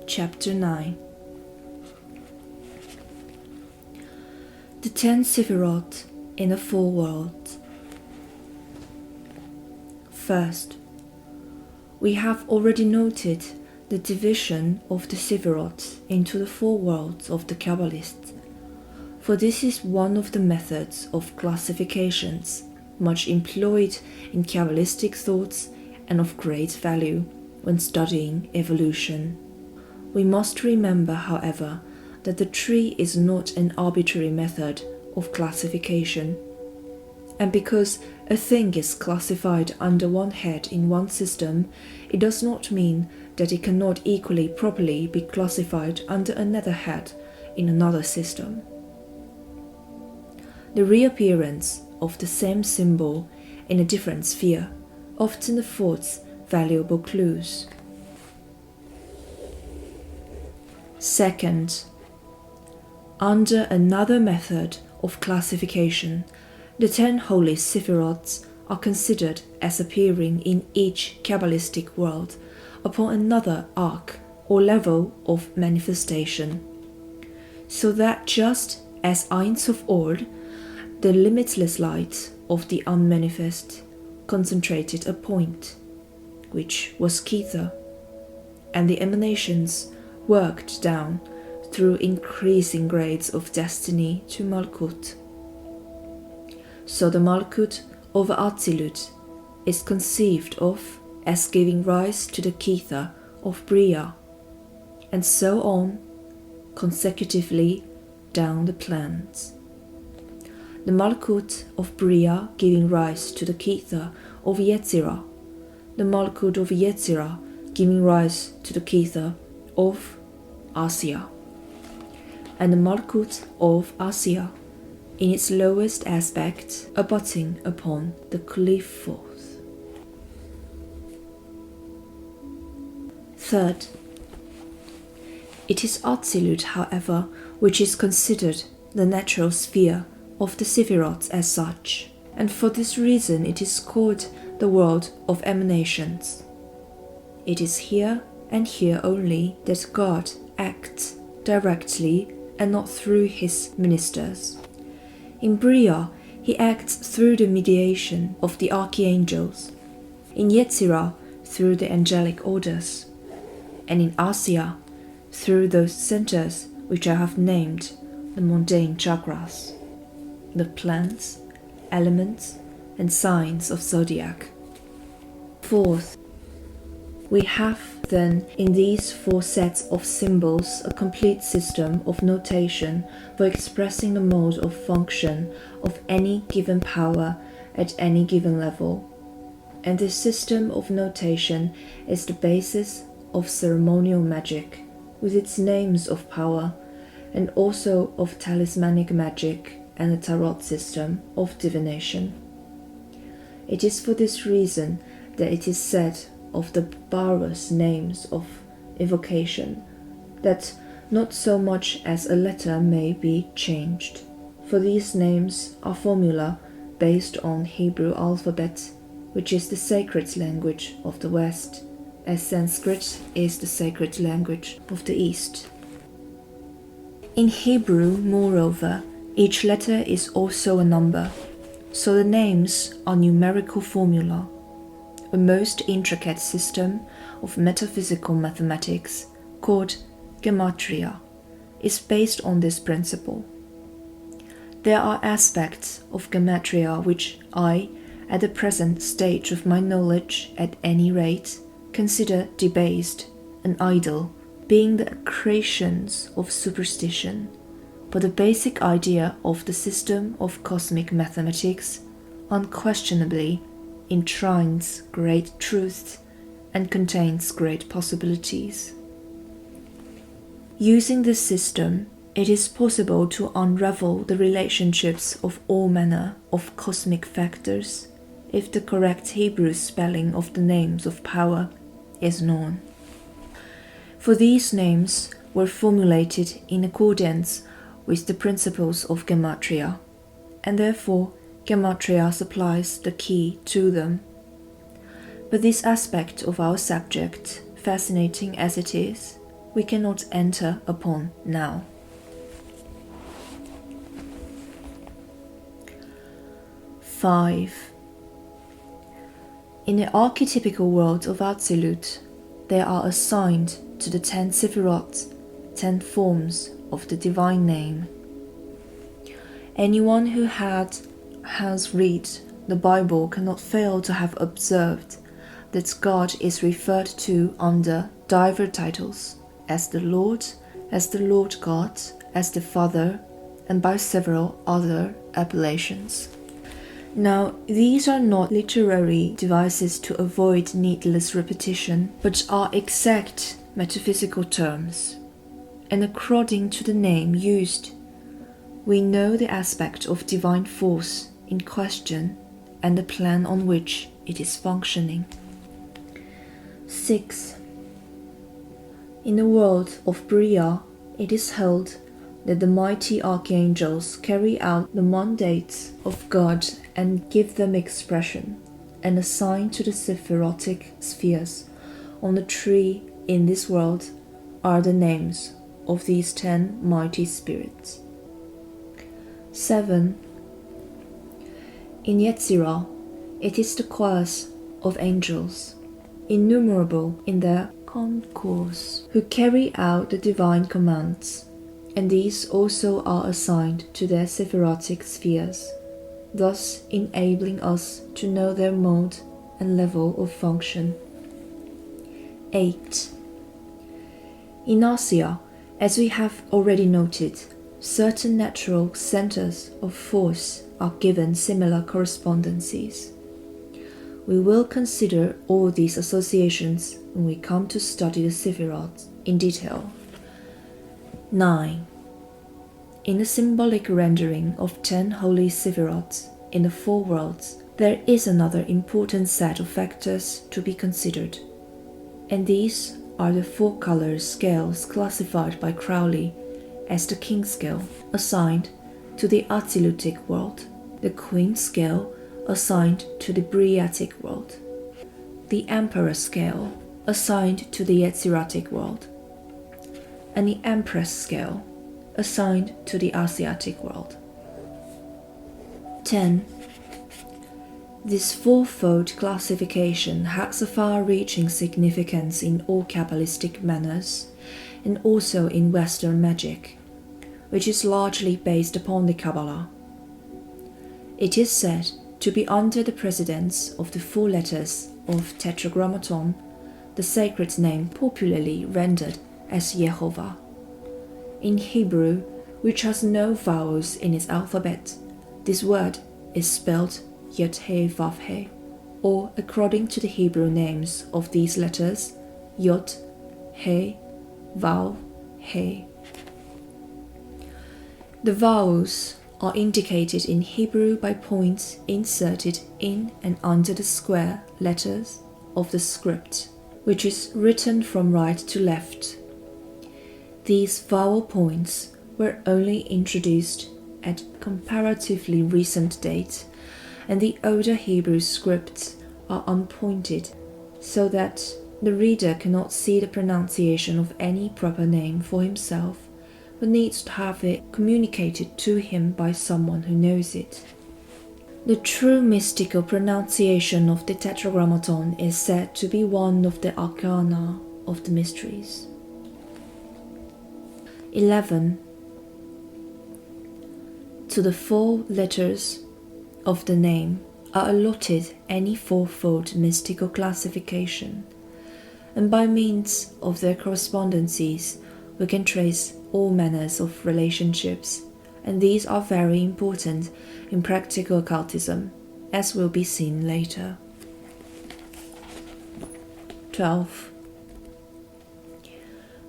Chapter 9. The 10 Sephiroth in the 4 worlds. First, we have already noted the division of the Sephiroth into the 4 worlds of the Kabbalists, for this is one of the methods of classifications much employed in Kabbalistic thoughts and of great value when studying evolution. We must remember, however, that the tree is not an arbitrary method of classification, and because a thing is classified under one head in one system, it does not mean that it cannot equally properly be classified under another head in another system. The reappearance of the same symbol in a different sphere often affords valuable clues. Second, under another method of classification, the 10 holy Sephiroths are considered as appearing in each Kabbalistic world upon another arc or level of manifestation, so that just as Ein Sof Ord, the limitless light of the unmanifest, concentrated a point, which was Kether, and the emanations worked down through increasing grades of destiny to Malkut. So the Malkut over Atzilut is conceived of as giving rise to the Kether of Bria, and so on consecutively down the plans. The Malkut of Bria giving rise to the Kether of Yetzirah, the Malkut of Yetzirah giving rise to the Kether of Asiya, and the Malkut of Asiya in its lowest aspect abutting upon the Qliphoth. Third, it is Atzilut, however, which is considered the natural sphere of the Sephiroth as such, and for this reason it is called the world of emanations. It is here and here only that God acts directly and not through his ministers. In Bria, he acts through the mediation of the archangels, in Yetzirah through the angelic orders, and in Asiya through those centers which I have named the mundane chakras, the plants, elements, and signs of zodiac. Fourth, we have then in these 4 sets of symbols a complete system of notation for expressing the mode of function of any given power at any given level, and this system of notation is the basis of ceremonial magic, with its names of power, and also of talismanic magic and the tarot system of divination. It is for this reason that it is said of the barbarous names of evocation that not so much as a letter may be changed, for these names are formula based on Hebrew alphabet, which is the sacred language of the West, as Sanskrit is the sacred language of the East. In Hebrew, moreover, each letter is also a number, so the names are numerical formula. A most intricate system of metaphysical mathematics called Gematria is based on this principle. There are aspects of Gematria which I, at the present stage of my knowledge at any rate, consider debased and idle, being the creations of superstition, but the basic idea of the system of cosmic mathematics unquestionably enshrines great truths and contains great possibilities. Using this system, it is possible to unravel the relationships of all manner of cosmic factors if the correct Hebrew spelling of the names of power is known. For these names were formulated in accordance with the principles of Gematria, and therefore Gematria supplies the key to them. But this aspect of our subject, fascinating as it is, we cannot enter upon now. Five. In the archetypical world of Absolute, there are assigned to the 10 Sephiroth 10 forms of the divine name. Anyone who has read the Bible cannot fail to have observed that God is referred to under diverse titles, as the Lord God, as the Father, and by several other appellations. Now, these are not literary devices to avoid needless repetition, but are exact metaphysical terms. And according to the name used, we know the aspect of divine force in question and the plan on which it is functioning. 6. In the world of Bria, it is held that the mighty archangels carry out the mandates of God and give them expression, and assign to the Sephirotic spheres on the tree in this world are the names of these 10 mighty spirits. 7. In Yetzirah, it is the choirs of angels, innumerable in their concourse, who carry out the divine commands, and these also are assigned to their Sephirotic spheres, thus enabling us to know their mode and level of function. 8. In Asia, as we have already noted, certain natural centers of force are given similar correspondences. We will consider all these associations when we come to study the Sephiroth in detail. 9. In the symbolic rendering of 10 holy Sephiroths in the 4 worlds, there is another important set of factors to be considered, and these are the 4 color scales classified by Crowley as the King scale, assigned to the Atzilutic world, the Queen scale, assigned to the Briatic world, the Emperor scale, assigned to the Yetziratic world, and the Empress scale, assigned to the Asiatic world. 10. This fourfold classification has a far-reaching significance in all Kabbalistic manners, and also in Western magic, which is largely based upon the Qabalah. It is said to be under the precedence of the 4 letters of Tetragrammaton, the sacred name popularly rendered as Yehovah. In Hebrew, which has no vowels in its alphabet, this word is spelled Yod-He Vav-He, or according to the Hebrew names of these letters, Yod, He, Vav, He. The vowels are indicated in Hebrew by points inserted in and under the square letters of the script, which is written from right to left. These vowel points were only introduced at comparatively recent date, and the older Hebrew scripts are unpointed, so that the reader cannot see the pronunciation of any proper name for himself, but needs to have it communicated to him by someone who knows it. The true mystical pronunciation of the Tetragrammaton is said to be one of the arcana of the mysteries. 11. To the 4 letters of the name are allotted any fourfold mystical classification, and by means of their correspondences we can trace all manners of relationships, and these are very important in practical occultism, as will be seen later. 12.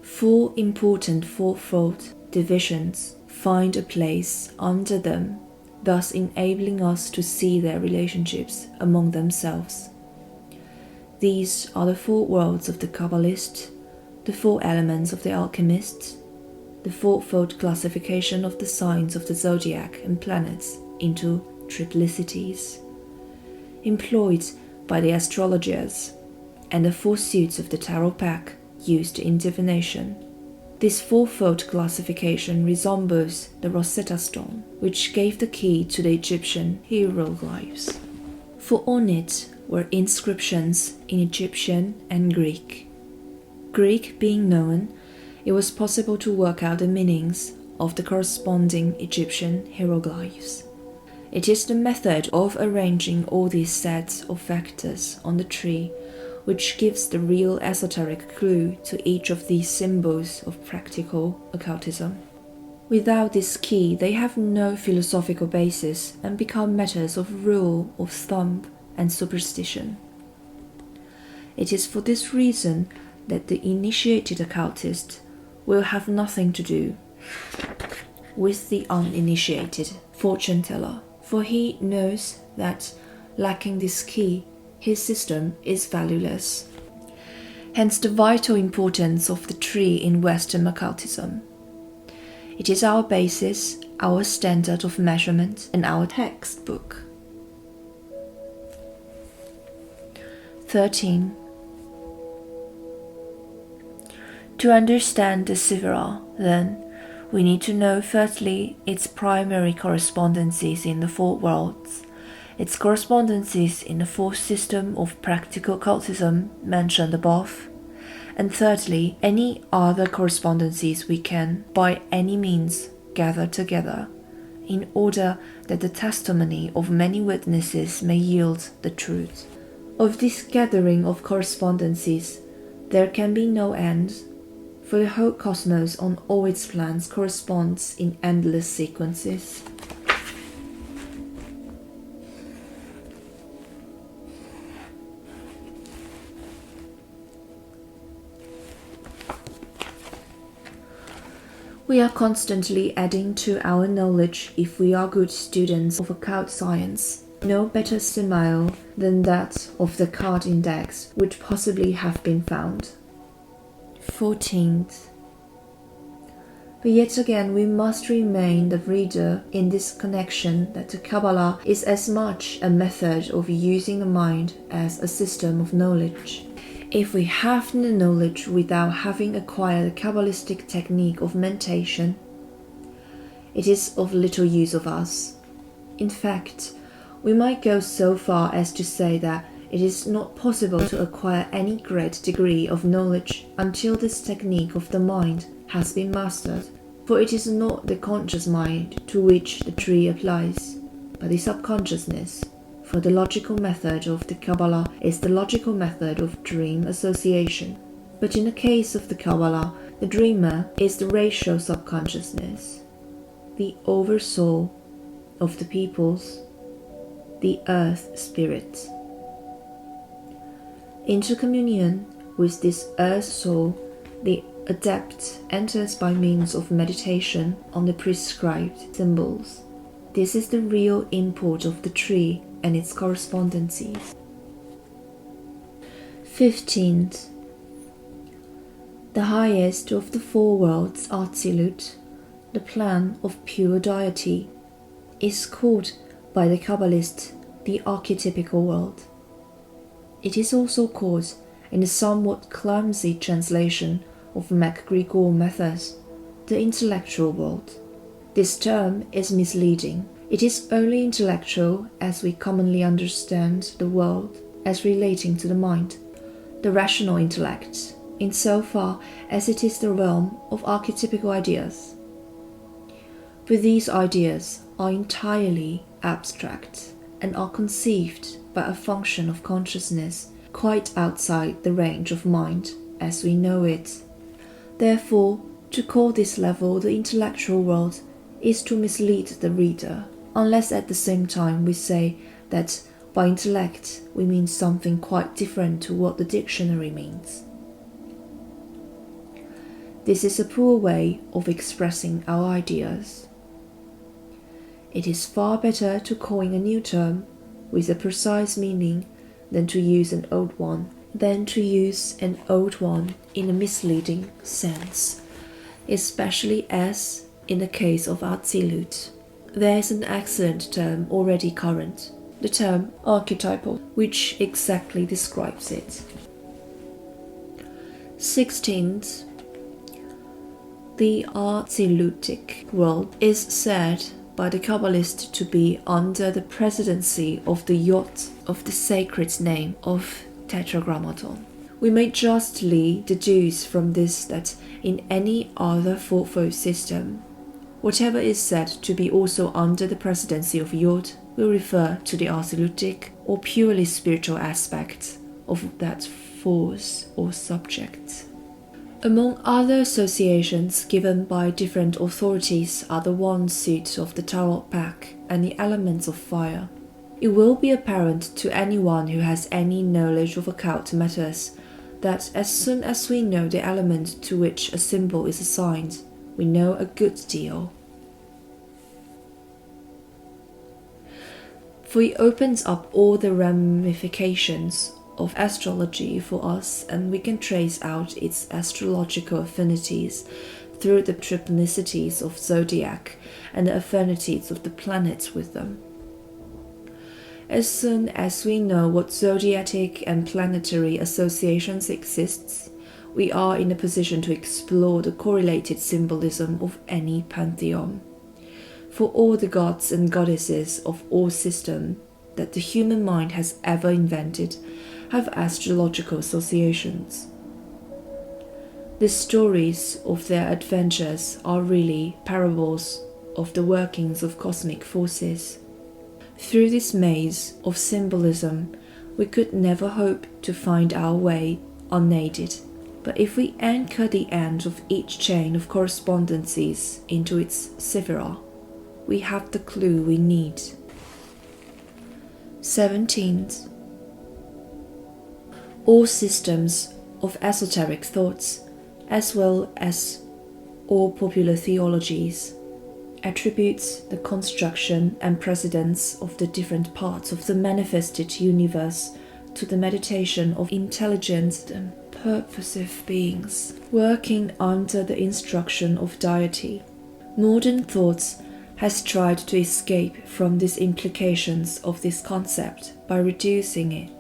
4 important fourfold divisions find a place under them, thus enabling us to see their relationships among themselves. These are the 4 worlds of the Kabbalist, the 4 elements of the alchemists, the fourfold classification of the signs of the zodiac and planets into triplicities, employed by the astrologers, and the 4 suits of the tarot pack used in divination, This fourfold classification resembles the Rosetta Stone, which gave the key to the Egyptian hieroglyphs. For on it were inscriptions in Egyptian and Greek. Greek being known, it was possible to work out the meanings of the corresponding Egyptian hieroglyphs. It is the method of arranging all these sets of factors on the tree which gives the real esoteric clue to each of these symbols of practical occultism. Without this key, they have no philosophical basis and become matters of rule of thumb and superstition. It is for this reason that the initiated occultist will have nothing to do with the uninitiated fortune teller, for he knows that, lacking this key, his system is valueless. Hence the vital importance of the tree in Western occultism. It is our basis, our standard of measurement, and our textbook. 13. To understand the Sivira, then, we need to know firstly its primary correspondences in the four worlds, its correspondences in the fourth system of practical occultism mentioned above, and thirdly, any other correspondences we can, by any means, gather together, in order that the testimony of many witnesses may yield the truth. Of this gathering of correspondences, there can be no end, for the whole cosmos on all its plans corresponds in endless sequences. We are constantly adding to our knowledge if we are good students of occult science. No better simile than that of the card index would possibly have been found. 14th. But yet again we must remind the reader in this connection that the Qabalah is as much a method of using the mind as a system of knowledge. If we have the knowledge without having acquired the Kabbalistic technique of mentation, it is of little use of us. In fact, we might go so far as to say that it is not possible to acquire any great degree of knowledge until this technique of the mind has been mastered, for it is not the conscious mind to which the tree applies, but the subconsciousness. For the logical method of the Qabalah is the logical method of dream association. But in the case of the Qabalah, the dreamer is the racial subconsciousness, the oversoul of the peoples, the earth spirit. Into communion with this earth soul, the adept enters by means of meditation on the prescribed symbols. This is the real import of the tree and its correspondences. 15th. The highest of the four worlds, Atzilut, the plan of pure deity, is called by the Kabbalists the archetypical world. It is also called, in a somewhat clumsy translation of MacGregor methods, the intellectual world. This term is misleading. It is only intellectual as we commonly understand the world as relating to the mind, the rational intellect, insofar as it is the realm of archetypical ideas. But these ideas are entirely abstract and are conceived by a function of consciousness quite outside the range of mind as we know it. Therefore, to call this level the intellectual world is to mislead the reader, unless at the same time we say that by intellect we mean something quite different to what the dictionary means. This is a poor way of expressing our ideas. It is far better to coin a new term with a precise meaning than to use an old one, in a misleading sense, especially as, in the case of Atzilut, there is an excellent term already current, the term archetypal, which exactly describes it. 16th. The Artilutic world is said by the Kabbalist to be under the presidency of the Yod of the sacred name of Tetragrammaton. We may justly deduce from this that in any other fourfold system, whatever is said to be also under the presidency of Yod will refer to the Artilutic or purely spiritual aspect of that force or subject. Among other associations given by different authorities are the one suit of the tarot pack and the elements of fire. It will be apparent to anyone who has any knowledge of occult matters that as soon as we know the element to which a symbol is assigned, we know a good deal. For it opens up all the ramifications of astrology for us, and we can trace out its astrological affinities through the triplicity of zodiac and the affinities of the planets with them. As soon as we know what zodiac and planetary associations exist, we are in a position to explore the correlated symbolism of any pantheon. For all the gods and goddesses of all systems that the human mind has ever invented have astrological associations. The stories of their adventures are really parables of the workings of cosmic forces. Through this maze of symbolism, we could never hope to find our way unaided. But if we anchor the end of each chain of correspondences into its sephira, we have the clue we need. 17th. All systems of esoteric thoughts, as well as all popular theologies, attributes the construction and precedence of the different parts of the manifested universe to the meditation of intelligent and purposive beings working under the instruction of deity. Modern thoughts has tried to escape from these implications of this concept by reducing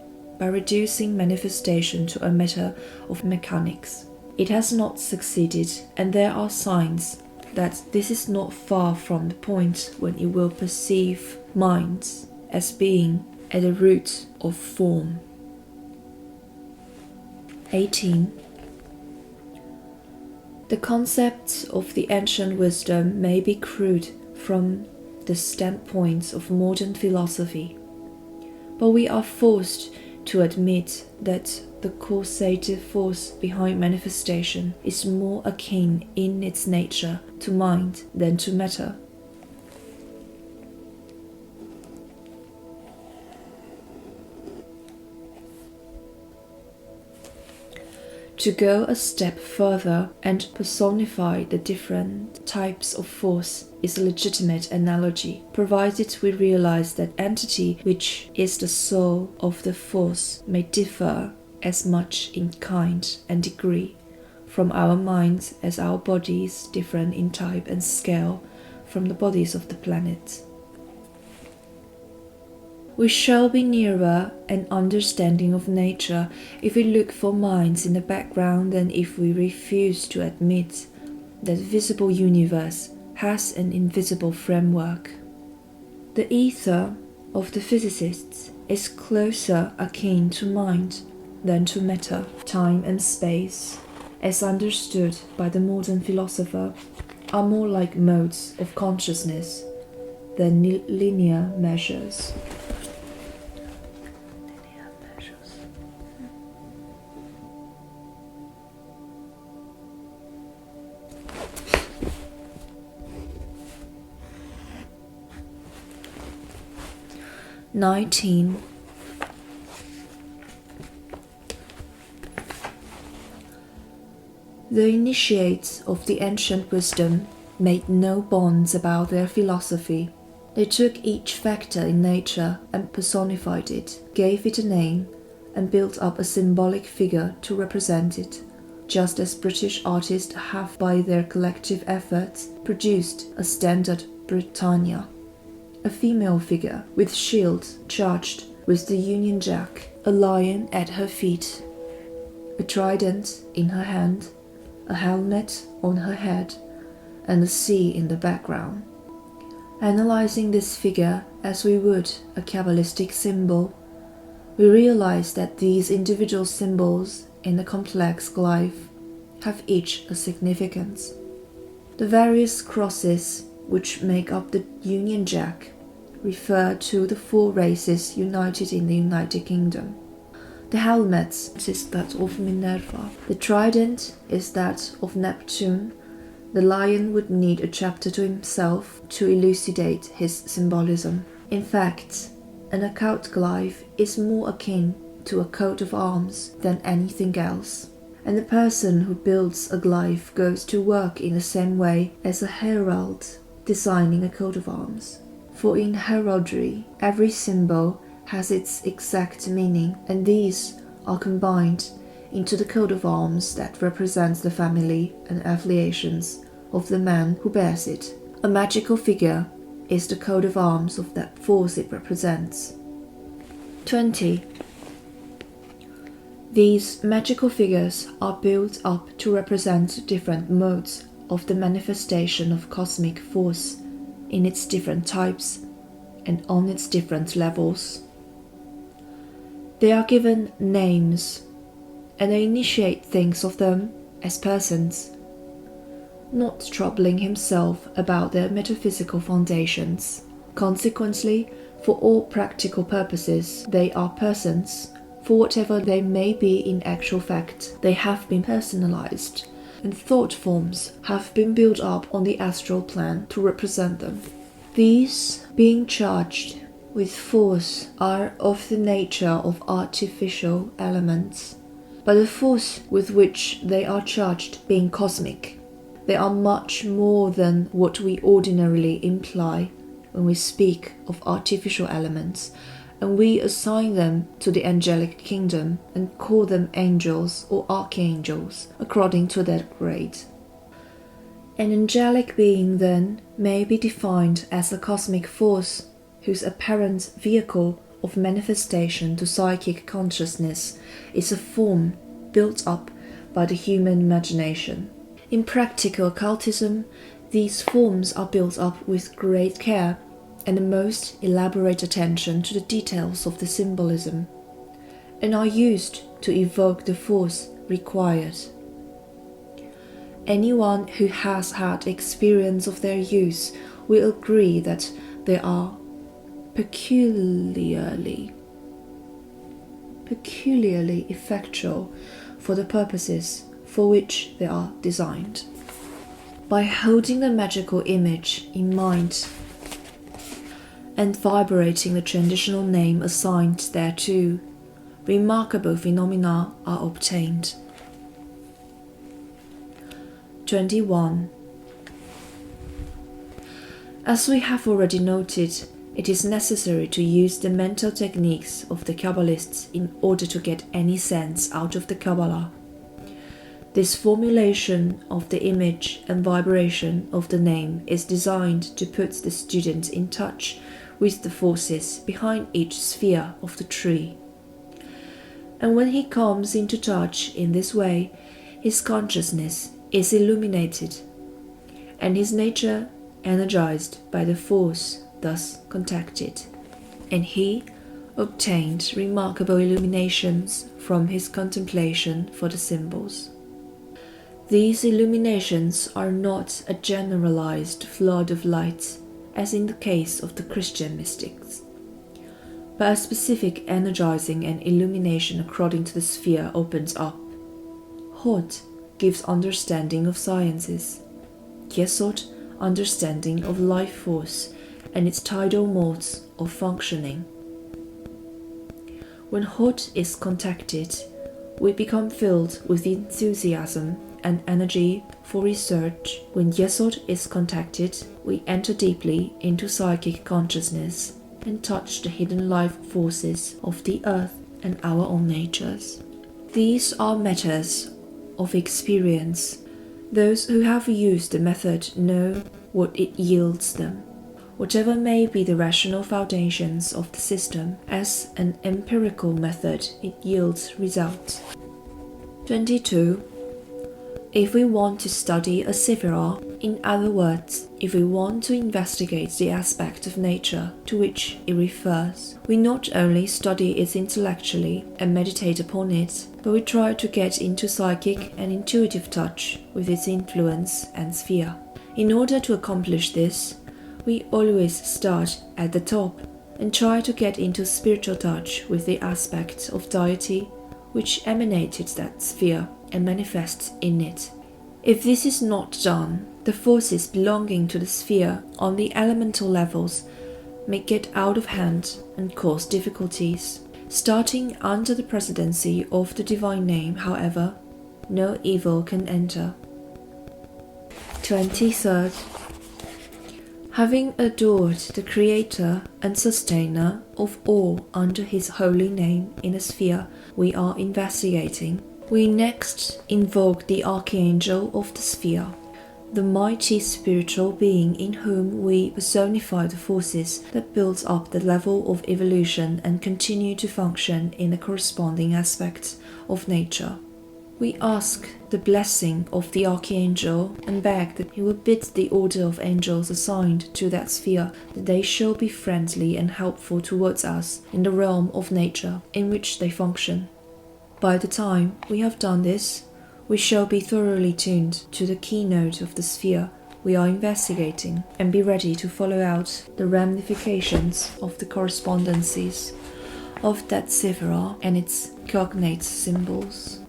manifestation to a matter of mechanics. It has not succeeded, and there are signs that this is not far from the point when it will perceive minds as being at the root of form. 18. The concepts of the ancient wisdom may be crude from the standpoint of modern philosophy, but we are forced to admit that the causative force behind manifestation is more akin in its nature to mind than to matter. To go a step further and personify the different types of force is a legitimate analogy, provided we realize that entity which is the soul of the force may differ as much in kind and degree from our minds as our bodies differ in type and scale from the bodies of the planet. We shall be nearer an understanding of nature if we look for minds in the background than if we refuse to admit that the visible universe has an invisible framework. The ether of the physicists is closer akin to mind than to matter. Time and space, as understood by the modern philosopher, are more like modes of consciousness than linear measures. 19. The initiates of the ancient wisdom made no bonds about their philosophy. They took each factor in nature and personified it, gave it a name, and built up a symbolic figure to represent it, just as British artists have by their collective efforts produced a standard Britannia. A female figure with shield charged with the Union Jack, a lion at her feet, a trident in her hand, a helmet on her head, and the sea in the background. Analyzing this figure as we would a Kabbalistic symbol, we realize that these individual symbols in the complex glyph have each a significance. The various crosses which make up the Union Jack refer to the four races united in the United Kingdom. The helmet is that of Minerva. The trident is that of Neptune. The lion would need a chapter to himself to elucidate his symbolism. In fact, an occult glyph is more akin to a coat of arms than anything else, and the person who builds a glyph goes to work in the same way as a herald designing a coat of arms. For in heraldry, every symbol has its exact meaning, and these are combined into the coat of arms that represents the family and affiliations of the man who bears it. A magical figure is the coat of arms of that force it represents. 20. These magical figures are built up to represent different modes of the manifestation of cosmic force in its different types and on its different levels. They are given names, and the initiate thinks of them as persons, not troubling himself about their metaphysical foundations. Consequently, for all practical purposes, they are persons. For whatever they may be in actual fact, they have been personalized, and thought forms have been built up on the astral plane to represent them. These, being charged with force, are of the nature of artificial elements, but the force with which they are charged being cosmic, they are much more than what we ordinarily imply when we speak of artificial elements, and we assign them to the angelic kingdom and call them angels or archangels according to their grade. An angelic being, then, may be defined as a cosmic force whose apparent vehicle of manifestation to psychic consciousness is a form built up by the human imagination. In practical occultism, these forms are built up with great care and the most elaborate attention to the details of the symbolism, and are used to evoke the force required. Anyone who has had experience of their use will agree that they are peculiarly effectual for the purposes for which they are designed. By holding the magical image in mind and vibrating the traditional name assigned thereto, remarkable phenomena are obtained. 21. As we have already noted, it is necessary to use the mental techniques of the Kabbalists in order to get any sense out of the Qabalah. This formulation of the image and vibration of the name is designed to put the student in touch with the forces behind each sphere of the tree. And when he comes into touch in this way, his consciousness is illuminated, and his nature energized by the force thus contacted, and he obtained remarkable illuminations from his contemplation for the symbols. These illuminations are not a generalized flood of light, as in the case of the Christian mystics, but a specific energizing and illumination according to the sphere opens up. Hod gives understanding of sciences, Yesod understanding of life force and its tidal modes of functioning. When Hod is contacted, we become filled with enthusiasm and energy for research. When Yesod is contacted, we enter deeply into psychic consciousness and touch the hidden life forces of the earth and our own natures. These are matters of experience. Those who have used the method know what it yields them. Whatever may be the rational foundations of the system, as an empirical method it yields results. 22. If we want to study a sephirah, In other words, if we want to investigate the aspect of nature to which it refers, we not only study it intellectually and meditate upon it, but we try to get into psychic and intuitive touch with its influence and sphere. In order to accomplish this, we always start at the top and try to get into spiritual touch with the aspect of deity which emanated that sphere and manifests in it. If this is not done, the forces belonging to the sphere on the elemental levels may get out of hand and cause difficulties. Starting under the presidency of the divine name, however, no evil can enter. 23rd. Having adored the Creator and Sustainer of all under His holy name in the sphere we are investigating, we next invoke the Archangel of the sphere, the mighty spiritual being in whom we personify the forces that build up the level of evolution and continue to function in the corresponding aspects of nature. We ask the blessing of the Archangel and beg that he will bid the order of angels assigned to that sphere that they shall be friendly and helpful towards us in the realm of nature in which they function. By the time we have done this, we shall be thoroughly tuned to the keynote of the sphere we are investigating and be ready to follow out the ramifications of the correspondences of that sephira and its cognate symbols.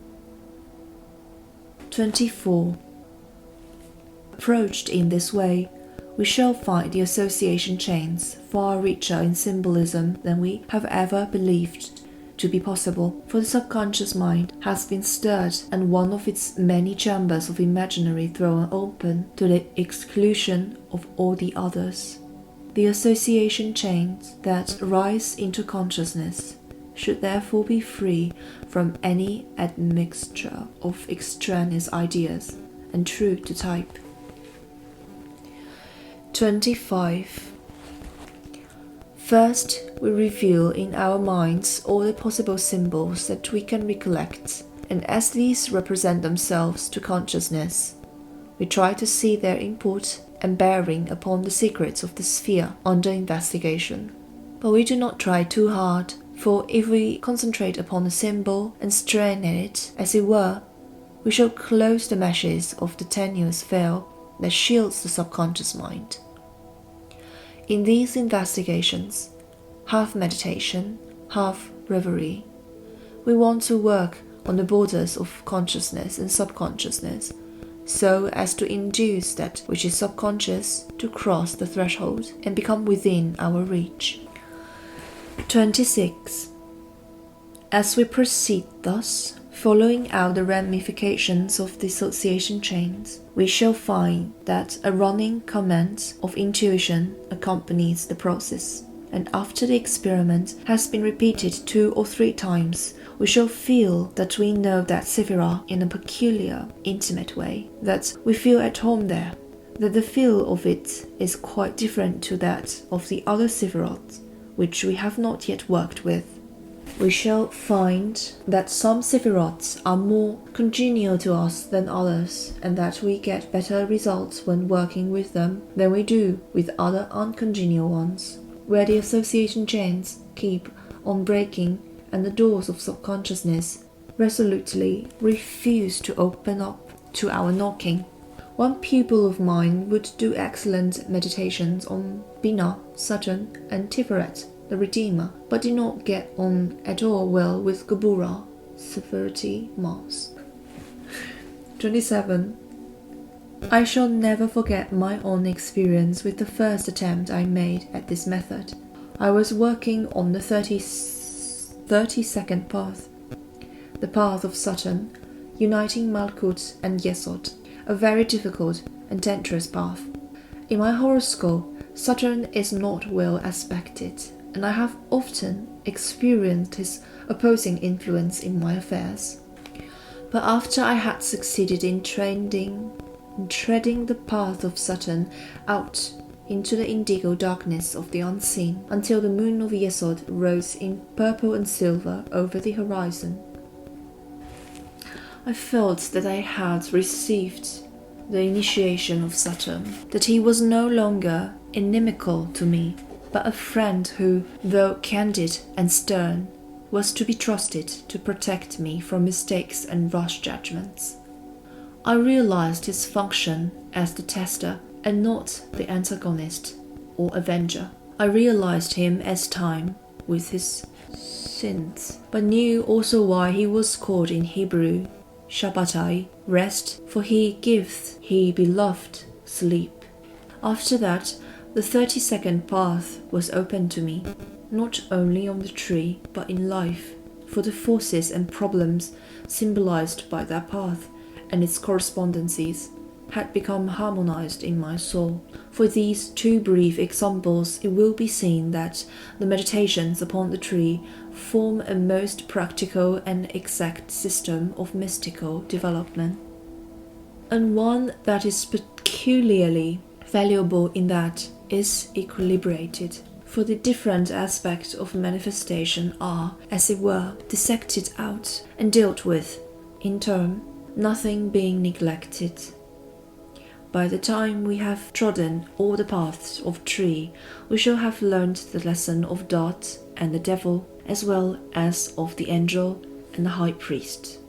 24. Approached in this way, we shall find the association chains far richer in symbolism than we have ever believed to be possible, for the subconscious mind has been stirred and one of its many chambers of imaginary thrown open to the exclusion of all the others. The association chains that rise into consciousness should therefore be free from any admixture of extraneous ideas and true to type. 25. First, we reveal in our minds all the possible symbols that we can recollect, and as these represent themselves to consciousness, we try to see their import and bearing upon the secrets of the sphere under investigation. But we do not try too hard, for if we concentrate upon a symbol and strain at it, as it were, we shall close the meshes of the tenuous veil that shields the subconscious mind. In these investigations, half meditation, half reverie, we want to work on the borders of consciousness and subconsciousness, so as to induce that which is subconscious to cross the threshold and become within our reach. 26. As we proceed thus, following out the ramifications of the association chains, we shall find that a running comment of intuition accompanies the process, and after the experiment has been repeated 2 or 3 times, we shall feel that we know that sephira in a peculiar, intimate way, that we feel at home there, that the feel of it is quite different to that of the other sephiroths, which we have not yet worked with. We shall find that some sephiroths are more congenial to us than others, and that we get better results when working with them than we do with other uncongenial ones, where the association chains keep on breaking and the doors of subconsciousness resolutely refuse to open up to our knocking. One pupil of mine would do excellent meditations on Bina, Saturn, and Tiferet, the Redeemer, but did not get on at all well with Qabalah, Severity, Mars. 27. I shall never forget my own experience with the first attempt I made at this method. I was working on the 32nd path, the path of Saturn, uniting Malkut and Yesod, a very difficult and dangerous path. In my horoscope, Saturn is not well aspected, and I have often experienced his opposing influence in my affairs. But after I had succeeded in treading the path of Saturn out into the indigo darkness of the unseen, until the moon of Yesod rose in purple and silver over the horizon, I felt that I had received the initiation of Saturn, that he was no longer inimical to me, but a friend who, though candid and stern, was to be trusted to protect me from mistakes and rash judgments. I realized his function as the tester and not the antagonist or avenger. I realized him as time with his sins, but knew also why he was called in Hebrew Shabbatai, rest, for he giveth, he beloved, sleep. After that, the 32nd path was open to me, not only on the tree, but in life, for the forces and problems symbolized by that path and its correspondences had become harmonized in my soul. For these two brief examples, it will be seen that the meditations upon the tree form a most practical and exact system of mystical development, and one that is peculiarly valuable in that is equilibrated. For the different aspects of manifestation are, as it were, dissected out and dealt with in turn, nothing being neglected. By the time we have trodden all the paths of tree, we shall have learned the lesson of Dot and the devil, as well as of the angel and the high priest.